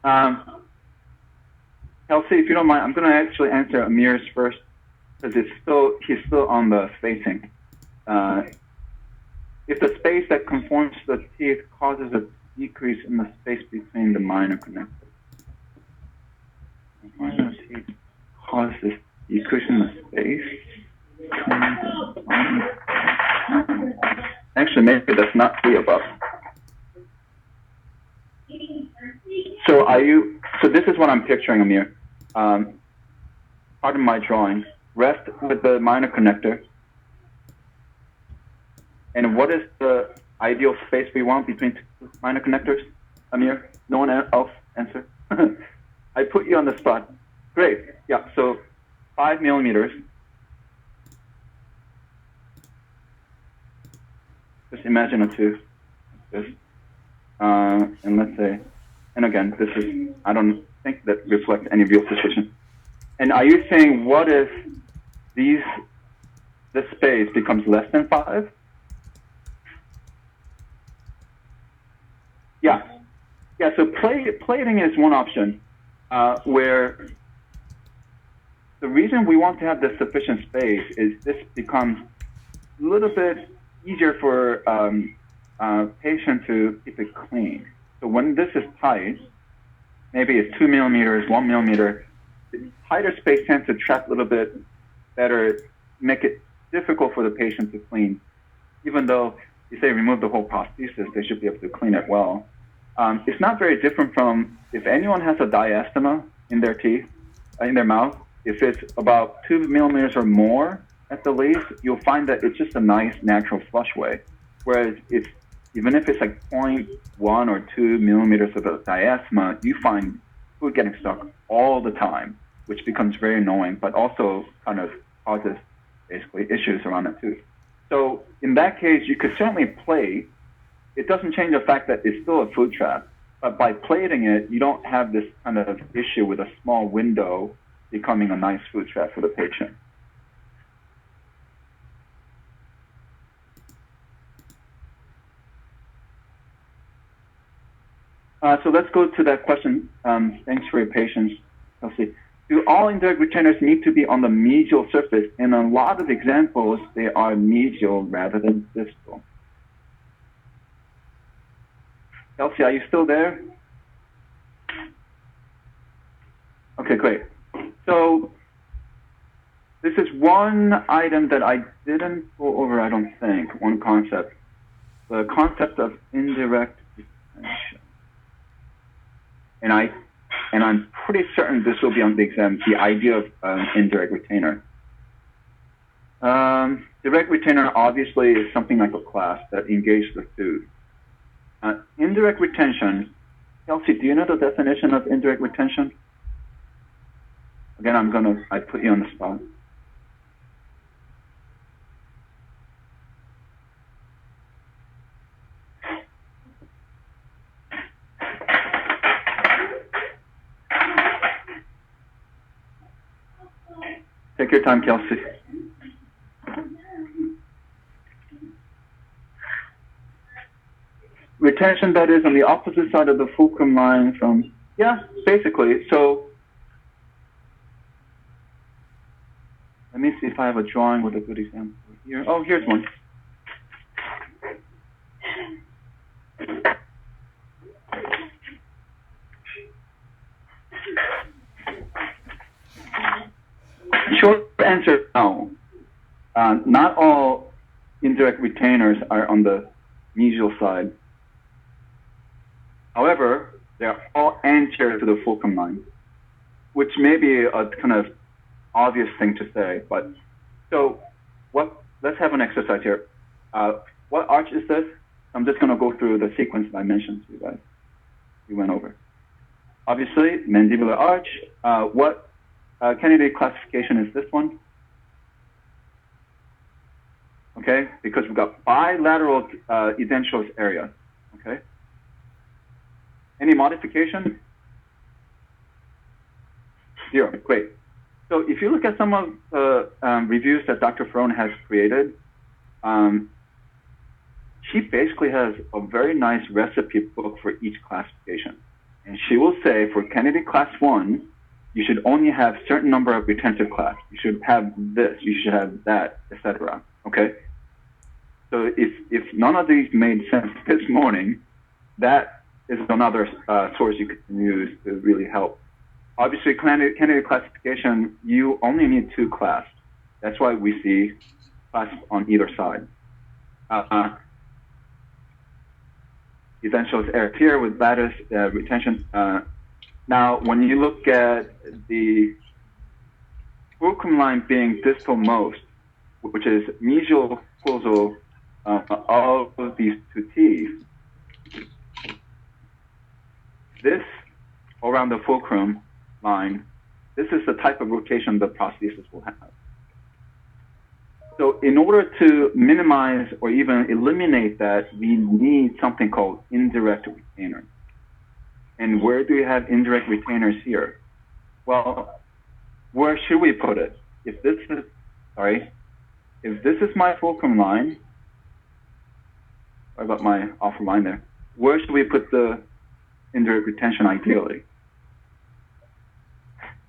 Kelsey, if you don't mind, I'm going to actually answer Amir's first because he's still on the spacing. If the space that conforms to the teeth causes a decrease in the space between the minor connectors. The minor teeth causes decrease in the space. Actually, maybe that's not clear about. So this is what I'm picturing, Amir. Pardon my drawing. Rest with the minor connector. And what is the ideal space we want between two minor connectors, Amir? No one else answer? I put you on the spot. Great. Yeah, so 5 millimeters. Just imagine a tooth like this. And let's say, and again, this is, I don't think that reflects any real position. And are you saying what if this space becomes less than 5? Yeah, so plating is one option where the reason we want to have this sufficient space is this becomes a little bit easier for patient to keep it clean. So when this is tight, maybe it's 2 millimeters, 1 millimeter, the tighter space tends to trap a little bit better, make it difficult for the patient to clean. Even though you say remove the whole prosthesis, they should be able to clean it well. It's not very different from if anyone has a diastema in their teeth, in their mouth, if it's about 2 millimeters or more at the least, you'll find that it's just a nice natural flushway. Whereas even if it's like 0.1 or 2 millimeters of a diastema, you find food getting stuck all the time, which becomes very annoying, but also kind of causes basically issues around the tooth. So in that case, you could certainly plate. It doesn't change the fact that it's still a food trap, but by plating it, you don't have this kind of issue with a small window becoming a nice food trap for the patient. So let's go to that question. Thanks for your patience, Kelsey. Do all indirect retainers need to be on the medial surface? In a lot of examples, they are medial rather than distal. Kelsey, are you still there? Okay, great. So this is one item that I didn't go over, I don't think, one concept. The concept of indirect retention. And I'm pretty certain this will be on the exam, the idea of indirect retainer. Direct retainer obviously is something like a class that engages the tooth. Indirect retention, Kelsey, do you know the definition of indirect retention? Again, I put you on the spot. Take your time, Kelsey. Retention that is on the opposite side of the fulcrum line from, yeah, basically. So let me see if I have a drawing with a good example here. Oh, here's one. Short answer, no. Not all indirect retainers are on the medial side. However, they're all anterior to the fulcrum line, which may be a kind of obvious thing to say, but so let's have an exercise here. What arch is this? I'm just gonna go through the sequence that I mentioned to you guys. We went over. Obviously, mandibular arch. What candidate classification is this one? Okay, because we've got bilateral edentulous area, okay? Any modification? 0, great. So if you look at some of the reviews that Dr. Ferone has created, she basically has a very nice recipe book for each classification. And she will say for candidate class 1, you should only have certain number of retentive class. You should have this, you should have that, etc. Okay? So if none of these made sense this morning, that is another source you can use to really help. Obviously, candidate classification, you only need 2 class. That's why we see class on either side. It then shows error here with lattice retention. Now, when you look at the fulcrum line being distal most, which is mesial causal of these 2 teeth, this around the fulcrum line, this is the type of rotation the prosthesis will have. So in order to minimize or even eliminate that, we need something called indirect retainer. And where do we have indirect retainers here? Well, where should we put it? If this is my fulcrum line, sorry about my offer line there, where should we put the indirect retention ideally?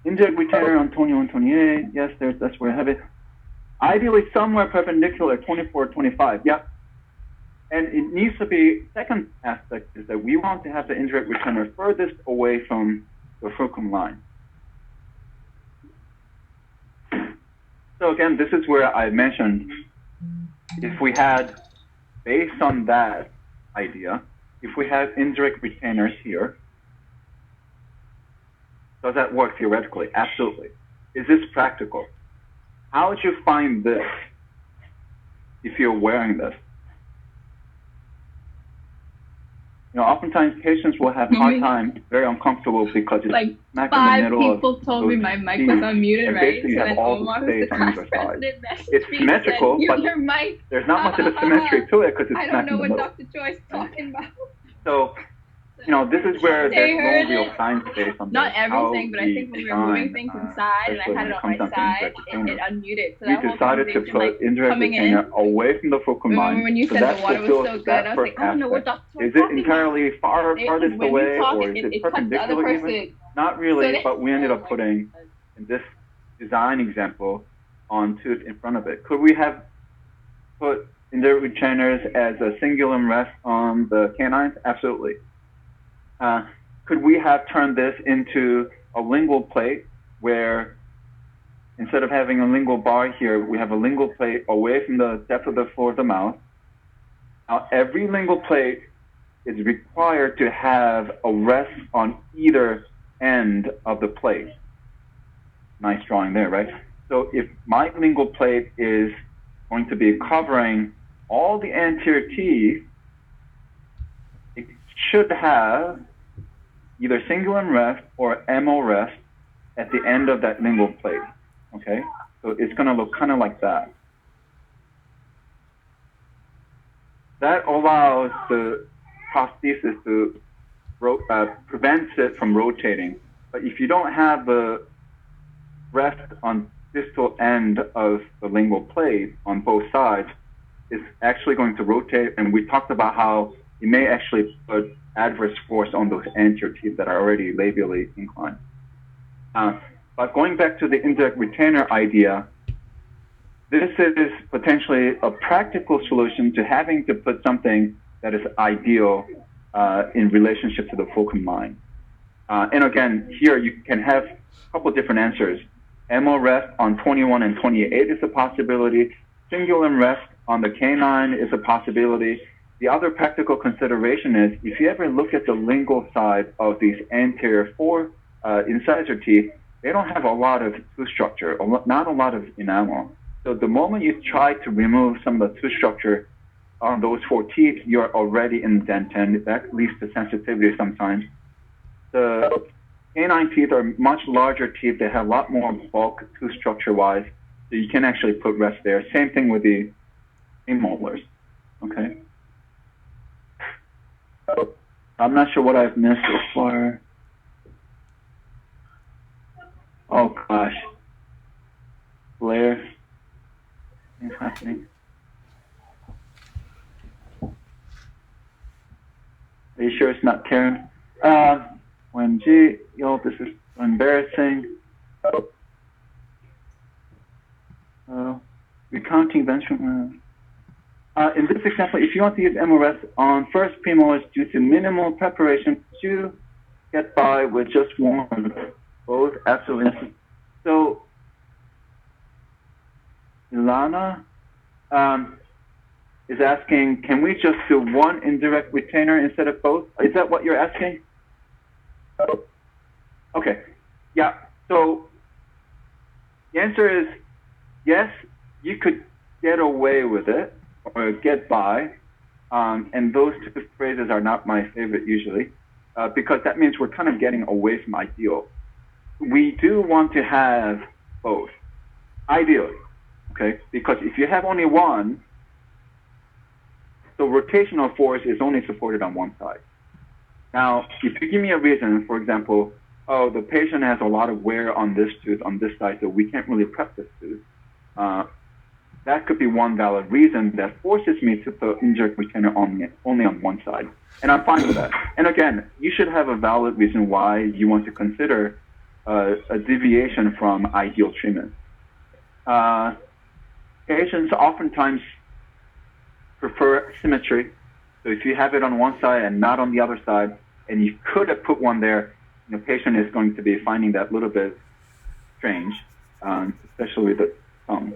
Indirect retainer on 21, 28, yes, that's where I have it. Ideally somewhere perpendicular, 24, 25, yep. And it needs to be, second aspect is that we want to have the indirect retainer furthest away from the fulcrum line. So again, this is where I mentioned, if we had, based on that idea, if we have indirect retainers here, does that work theoretically? Absolutely. Is this practical? How would you find this if you're wearing this? Oftentimes patients will have a hard time, very uncomfortable because it's like smack in the middle of 5 people told me my mic was unmuted, right? So you have all the space on either side. It's It's symmetrical, but your mic. there's not much of a symmetry to it because it's I smack don't know in the what middle. Dr. Choi is talking about. So, this is where They there's heard no real it. science based on Not this. everything, but I think when we were moving things inside and I had it on my side, it unmuted. So that we whole decided to conversation, put like, indirect coming in. retainer away from the fulcrum line. When you so said that the water was fulfills so good, that I was like, first I don't know what aspect. Dr. Choi Is it entirely farthest when away, you talk, or is it cuts the other perpendicular person. even? Not really, So but we ended up putting, in this design example, on tooth in front of it. Could we have put indirect retainers as a cingulum rest on the canines? Absolutely. Could we have turned this into a lingual plate where instead of having a lingual bar here, we have a lingual plate away from the depth of the floor of the mouth? Now, every lingual plate is required to have a rest on either end of the plate. Nice drawing there, right? So if my lingual plate is going to be covering all the anterior teeth, it should have either cingulum rest or MO rest at the end of that lingual plate, okay? So it's gonna look kind of like that. That allows the prosthesis to prevents it from rotating. But if you don't have the rest on distal end of the lingual plate on both sides, it's actually going to rotate. And we talked about how it may actually put adverse force on those anterior teeth that are already labially inclined. But going back to the indirect retainer idea, this is potentially a practical solution to having to put something that is ideal in relationship to the fulcrum line. And again, here you can have a couple different answers. MO rest on 21 and 28 is a possibility. Cingulum rest on the canine is a possibility. The other practical consideration is if you ever look at the lingual side of these anterior 4 incisor teeth, they don't have a lot of tooth structure, not a lot of enamel. So the moment you try to remove some of the tooth structure on those 4 teeth, you're already in dentin. That leads to sensitivity sometimes. The canine teeth are much larger teeth. They have a lot more bulk tooth structure-wise, so you can actually put rest there. Same thing with the molars, okay? So I'm not sure what I've missed so far. Oh gosh, Blair, what's happening? Are you sure it's not Karen? OMG, yo, this is embarrassing. Recounting benchmark. In this example, if you want to use MRS on first premolars due to minimal preparation, could you get by with just one? Both absolutely necessary. So, Ilana is asking, can we just do one indirect retainer instead of both? Is that what you're asking? Okay. Yeah. So the answer is yes, you could get away with it or get by. And those two phrases are not my favorite usually, because that means we're kind of getting away from ideal. We do want to have both, ideally, okay? Because if you have only one, the rotational force is only supported on one side. Now, if you give me a reason, for example, oh, the patient has a lot of wear on this tooth on this side, so we can't really prep this tooth. That could be one valid reason that forces me to put indirect retainer only on one side. And I'm fine with that. And again, you should have a valid reason why you want to consider a deviation from ideal treatment. Patients oftentimes prefer symmetry. So if you have it on one side and not on the other side, and you could have put one there, the patient is going to be finding that a little bit strange, especially with the tongue.